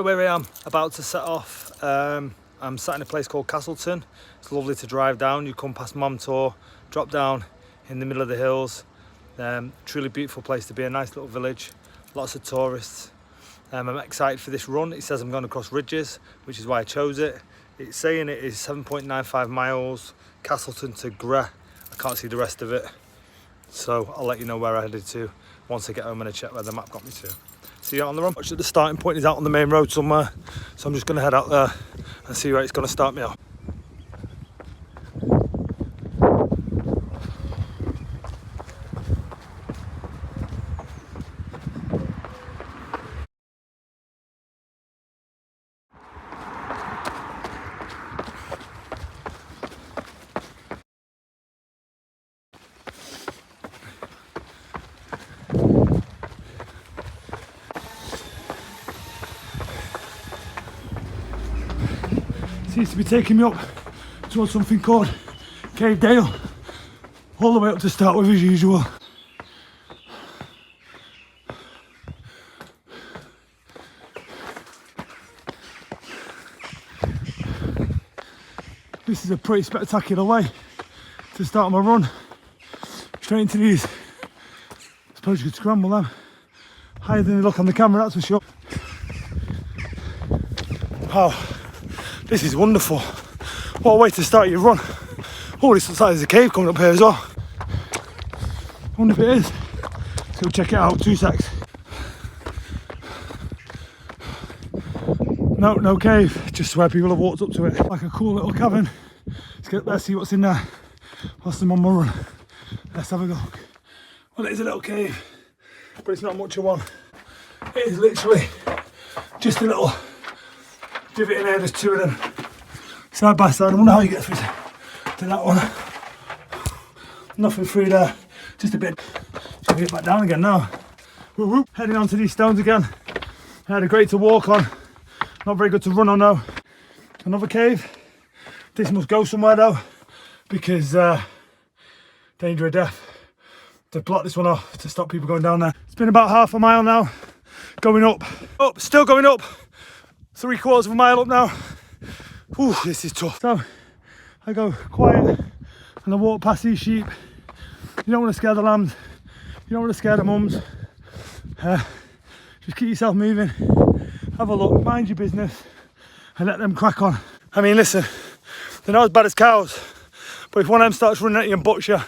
where I am, about to set off. I'm sat in a place called Castleton. It's lovely to drive down. You come past Montor, drop down in the middle of the hills. Truly beautiful place to be, a nice little village, lots of tourists. I'm excited for this run. It says I'm going across ridges, which is why I chose it. It's saying it is 7.95 miles, Castleton to Grey. I can't see the rest of it, so I'll let you know where I headed to once I get home and I check where the map got me to. See you out on the run. Actually, the starting point is out on the main road somewhere, so I'm just going to head out there and see where it's going to start me off. Seems to be taking me up towards something called Cave Dale, all the way up to start with as usual. This is a pretty spectacular way to start my run. Straight into these. I suppose you could scramble them. Higher than they look on the camera, that's for sure. Wow. This is wonderful. What a way to start your run. Oh, this looks like there's a cave coming up here as well. I wonder if it is. Let's go check it out, 2 secs. No cave, just where people have walked up to it. Like a cool little cavern. Let's get up there, see what's in there whilst I'm on my run. Let's have a look. Well, it is a little cave, but it's not much of one. It is literally just a little divot in there, there's 2 of them side by side. I wonder how you get through to that one. Nothing through there, just a bit. Just gonna get back down again now. Woo woo. Heading onto these stones again. They're great to walk on, not very good to run on though. Another cave. This must go somewhere though, because danger of death. To block this one off to stop people going down there. It's been about half a mile now, going up, still going up. 3/4 of a mile up now. Ooh, this is tough. So I go quiet and I walk past these sheep. You don't want to scare the lambs, you don't want to scare the mums. Just keep yourself moving, have a look, mind your business and let them crack on. I mean, listen, they're not as bad as cows, but if one of them starts running at you and butts you,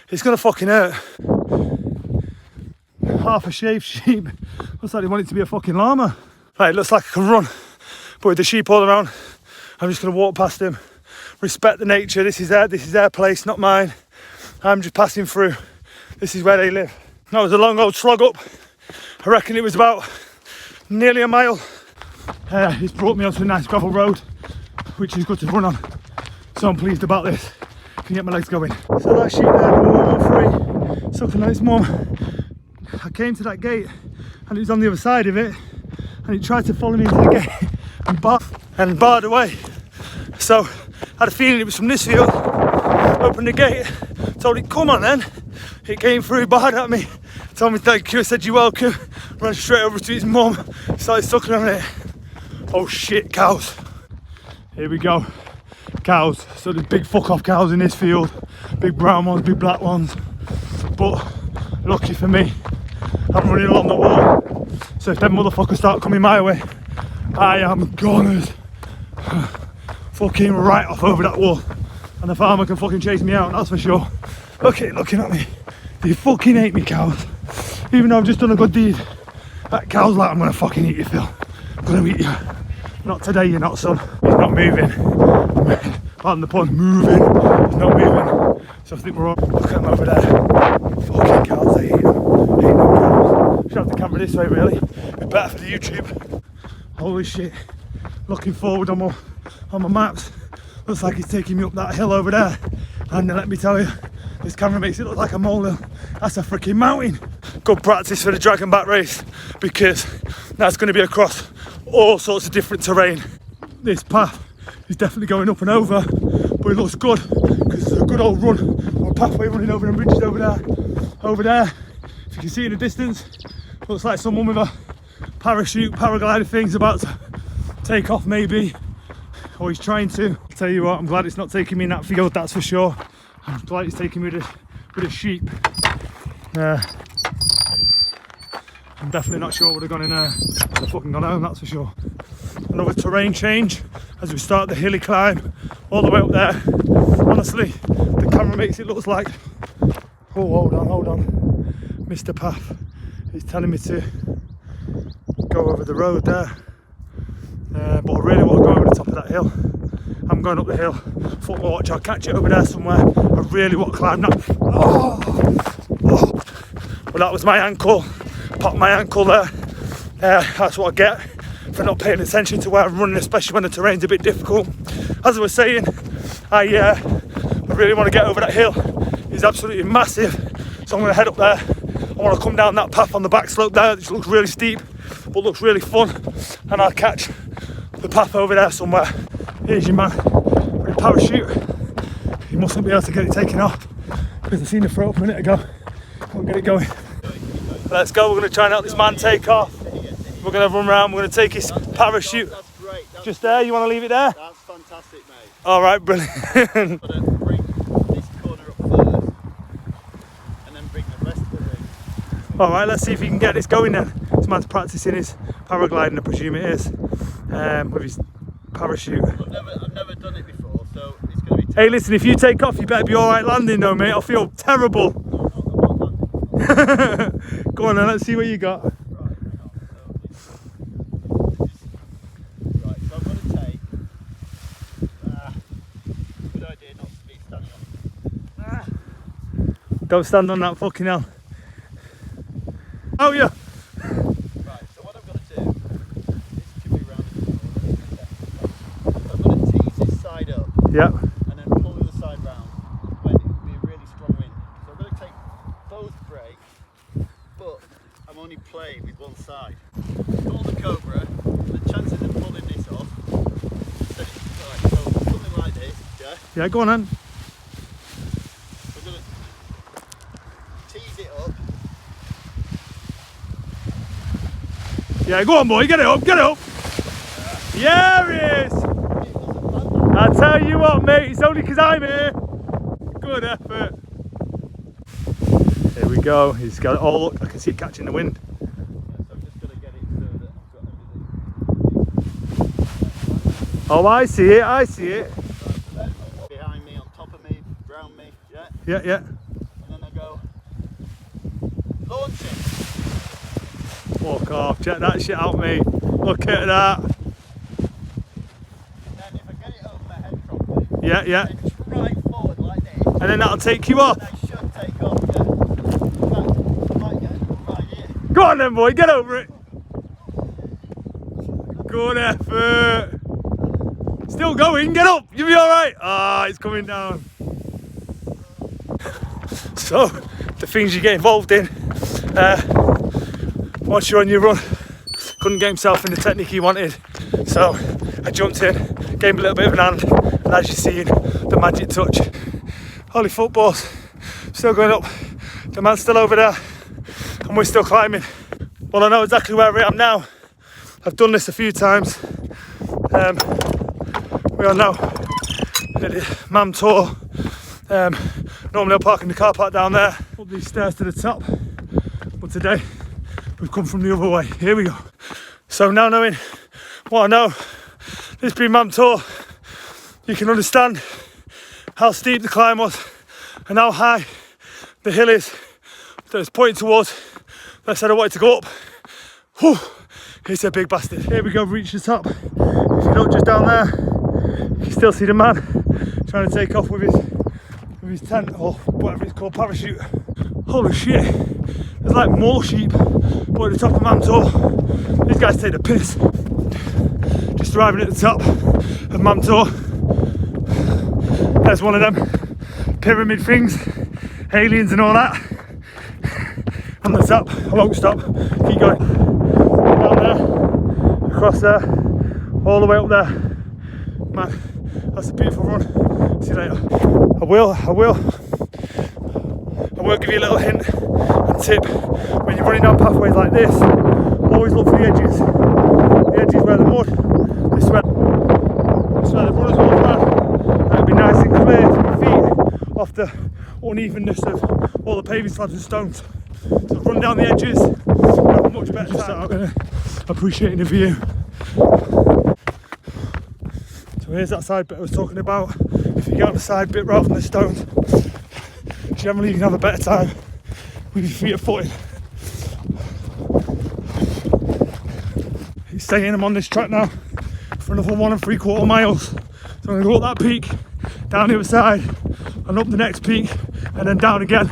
it's gonna fucking hurt. Half a shaved sheep, looks like they want it to be a fucking llama. Right, it looks like I can run, but with the sheep all around, I'm just going to walk past them, respect the nature. This is their place, not mine. I'm just passing through. This is where they live. That was a long old slog up. I reckon it was about nearly a mile. It's brought me onto a nice gravel road, which is good to run on. So I'm pleased about this. Can get my legs going. So that sheep there, number 113, sucking on its mum. I came to that gate and it was on the other side of it. And it tried to follow me into the gate and barred away. So I had a feeling it was from this field. Opened the gate, told it come on then. It came through, barred at me, told me thank you, I said you're welcome. Ran straight over to his mum, started sucking on it. Oh shit, cows. Here we go, cows. So there's big fuck off cows in this field. Big brown ones, big black ones. But lucky for me, I'm running along the wall. So if them motherfuckers start coming my way, I am goners. Fucking right off over that wall. And the farmer can fucking chase me out, that's for sure. Okay, looking at me. They fucking hate me, cows. Even though I've just done a good deed. That cow's like, I'm gonna fucking eat you, Phil. I'm gonna eat you. Not today, you're not, son. He's not moving. Pardon the pun, moving. He's not moving. So I think we're all, look at him over there. Fucking cows, I hate them. Hate them cows. Should have the camera this way, really. Be better for the YouTube. Holy shit. Looking forward on my maps. Looks like it's taking me up that hill over there. And let me tell you, this camera makes it look like a molehill. That's a freaking mountain. Good practice for the dragon back race, because that's going to be across all sorts of different terrain. This path is definitely going up and over, but it looks good because it's a good old run on a pathway running over them bridges over there. Over there, if you can see in the distance, looks like someone with a parachute paraglider thing's about to take off maybe, or he's trying to. I'll tell you what, I'm glad it's not taking me in that field, that's for sure. I'm glad it's taking me with a sheep. I'm definitely not sure I would have gone in there. I'd have fucking gone home, that's for sure. Another terrain change as we start the hilly climb all the way up there. Honestly, the camera makes it look like, oh, hold on. Missed the path. He's telling me to go over the road there. But I really want to go over the top of that hill. I'm going up the hill. Football watch, I'll catch it over there somewhere. I really want to climb that. Oh. Well, that was my ankle. Popped my ankle there. That's what I get for not paying attention to where I'm running, especially when the terrain's a bit difficult. As I was saying, I really want to get over that hill. It's absolutely massive, so I'm going to head up there. I want to come down that path on the back slope there, which looks really steep but looks really fun, and I'll catch the path over there somewhere. Here's your man with a parachute. He mustn't be able to get it taken off because I seen the throw up a minute ago. Can't get it going. Let's go, we're going to try and help this man take off. We're going to run around, we're going to take his parachute. That's great. That's just there, you want to leave it there? That's fantastic, mate. Alright, brilliant. Got to bring this corner up first and then bring the rest of the ring. Alright, let's see if he can get this going then. This man's practising his paragliding, I presume it is, with his parachute. I've never done it before, so it's going to be... Hey, listen, if you take off, you better be alright landing though, mate. I feel terrible. Go on then, let's see what you got. Right, so I'm going to take... good idea not to be standing on. Don't stand on that fucking hell. Oh yeah. Right, so what I'm going to do, this should be round the corner. I'm going to tease this side up. Yeah. And then pull the other side round when it would be a really strong wind. So I'm going to take both brakes, but I'm only playing with one side. Pull the Cobra, the chances of pulling this off, so something like this, yeah? Yeah, go on then. We're going to tease it up. Yeah, go on boy, get it up, get it up. Yeah, it is. I tell you what, mate, it's only because I'm here. Good effort. Here we go. He's got it all up. I can see it catching the wind. So I'm just going to get it so that I've got everything. Oh, I see it. I see it. Behind me, on top of me, around me, yeah? Yeah, yeah. And then I go, launch it. Walk off. Check that shit out, mate. Look at that. And then if I get it over my head properly, Yeah, yeah. then right forward like this. And then that'll take you off. I should take off, yeah. In fact, I might get it right here. Go on then, boy. Get over it. Good effort. Still going. Get up. You'll be all right. Ah, it's coming down. So, the things you get involved in. Once you're on your run, couldn't get himself in the technique he wanted. So, I jumped in, gave him a little bit of an hand, and as you've seen, the magic touch. Holy footballs. Still going up. The man's still over there, and we're still climbing. Well, I know exactly where I am now. I've done this a few times. We are now at the Mam Tour. Normally I'll park in the car park down there, up these stairs to the top. But today, we've come from the other way. Here we go. So now knowing what I know, this being Mam Tour, you can understand how steep the climb was and how high the hill is that it's pointing towards. I said I wanted to go up. Whew, it's a big bastard. Here we go, reach the top. If you look just down there, you can still see the man trying to take off with his tent or whatever it's called, parachute. Holy shit, there's like more sheep, but at the top of Mam Tour, these guys take the piss. Just arriving at the top of Mam Tour. There's one of them pyramid things, aliens and all that. On the top, I won't stop, keep going. Down there, across there, all the way up there. Man, that's a beautiful run. See you later. I will give you a little hint and tip. When you're running down pathways like this, always look for the edges. The edges where the mud This is where the runners will run. It'll be nice and clear for your feet off the unevenness of all the paving slabs and stones. So run down the edges, have a much better time. Appreciating the view. So here's that side bit I was talking about. If you get on the side bit rather than the stones, generally you can have a better time with your feet footing. He's saying I'm on this track now for another 1 3/4 miles. So I'm going to go up that peak, down the other side, and up the next peak, and then down again.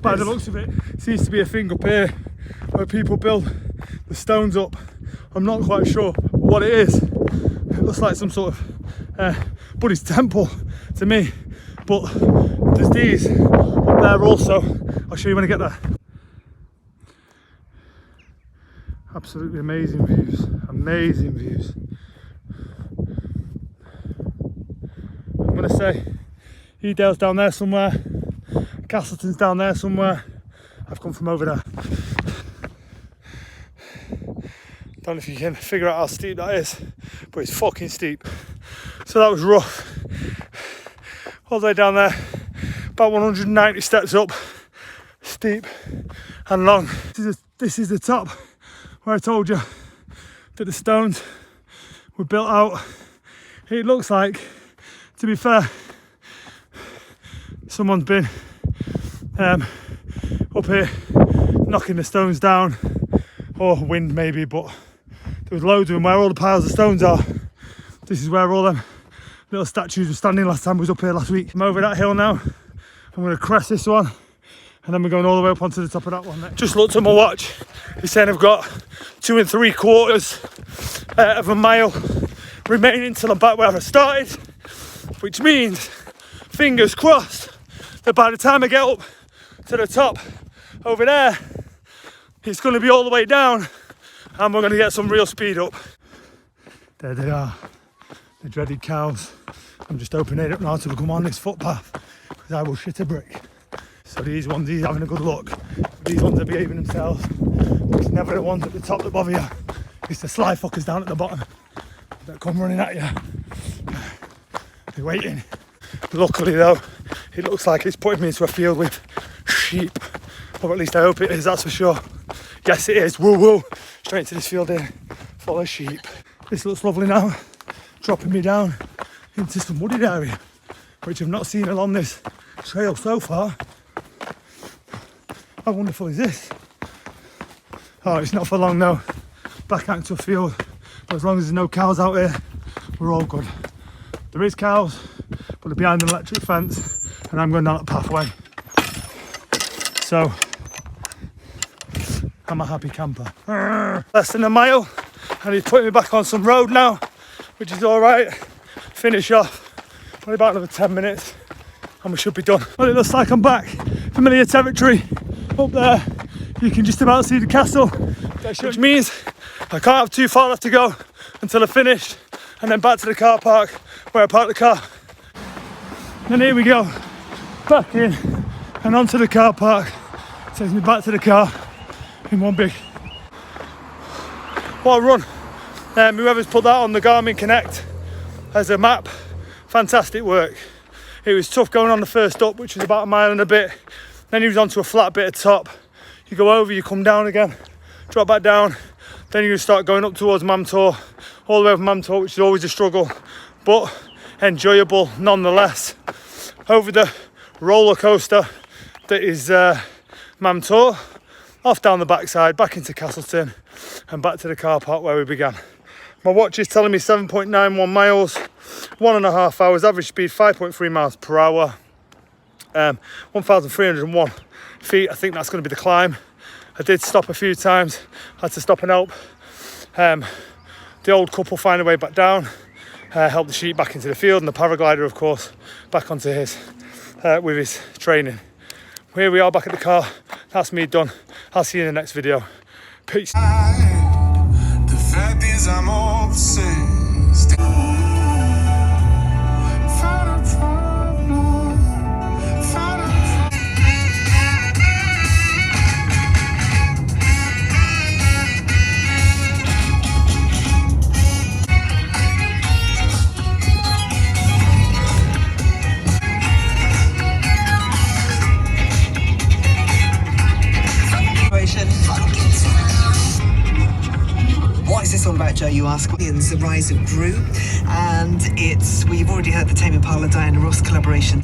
By the looks of it, seems to be a thing up here where people build the stones up. I'm not quite sure what it is. It looks like some sort of Buddhist temple to me, but there's these up there also. I'll show you when I get there. Absolutely amazing views, amazing views. I'm gonna say Edale's down there somewhere, Castleton's down there somewhere. I've come from over there. Don't know if you can figure out how steep that is, but it's fucking steep. So that was rough. All the way down there, about 190 steps up, steep and long. This is the top where I told you that the stones were built out. It looks like, to be fair, someone's been up here knocking the stones down, or wind maybe, but there was loads of them where all the piles of stones are. This is where all them little statues were standing last time I was up here last week. I'm over that hill now. I'm going to crest this one, and then we're going all the way up onto the top of that one next. Just looked at my watch. It's saying I've got 2 3/4 of a mile remaining till I'm back where I started, which means, fingers crossed, that by the time I get up to the top over there, it's going to be all the way down, and we're going to get some real speed up. There they are, the dreaded cows. I'm just opening it up now to come on this footpath, because I will shit a brick. So these ones, he's having a good look. These ones are behaving themselves. It's never the ones at the top that bother you. It's the sly fuckers down at the bottom that come running at you. They're waiting. Luckily though, it looks like it's putting me into a field with sheep. Or at least I hope it is, that's for sure. Yes it is, woo woo. Straight into this field here, full of sheep. This looks lovely now, dropping me down into some wooded area, which I've not seen along this trail so far. How wonderful is this? Oh, it's not for long now. Back out into a field, but as long as there's no cows out here, we're all good. There is cows, but they're behind an electric fence, and I'm going down that pathway. So, I'm a happy camper. Less than a mile, and he's putting me back on some road now, which is all right. Finish off, probably about another 10 minutes, and we should be done. Well, it looks like I'm back. Familiar territory. Up there, you can just about see the castle, which means I can't have too far left to go until I've finished, and then back to the car park where I parked the car. And here we go, back in and onto the car park. Takes me back to the car in one big. What a run. Whoever's put that on the Garmin Connect as a map, fantastic work. It was tough going on the first up, which was about a mile and a bit. Then he was onto a flat bit at top. You go over, you come down again, drop back down. Then you start going up towards Mamtor, all the way over Mamtor, which is always a struggle, but enjoyable nonetheless. Over the roller coaster that is Mamtor, off down the backside, back into Castleton, and back to the car park where we began. My watch is telling me 7.91 miles, 1.5 hours, average speed 5.3 miles per hour. 1,301 feet. I think that's going to be the climb. I did stop a few times, had to stop and help the old couple find a way back down, help the sheep back into the field, and the paraglider of course back onto his with his training. Here we are back at the car. That's me done. I'll see you in the next video. Peace. The fact is I'm obsessed. this all about, Joe, you ask? The rise of Gru, and we've already heard the Tame Impala Diana Ross collaboration.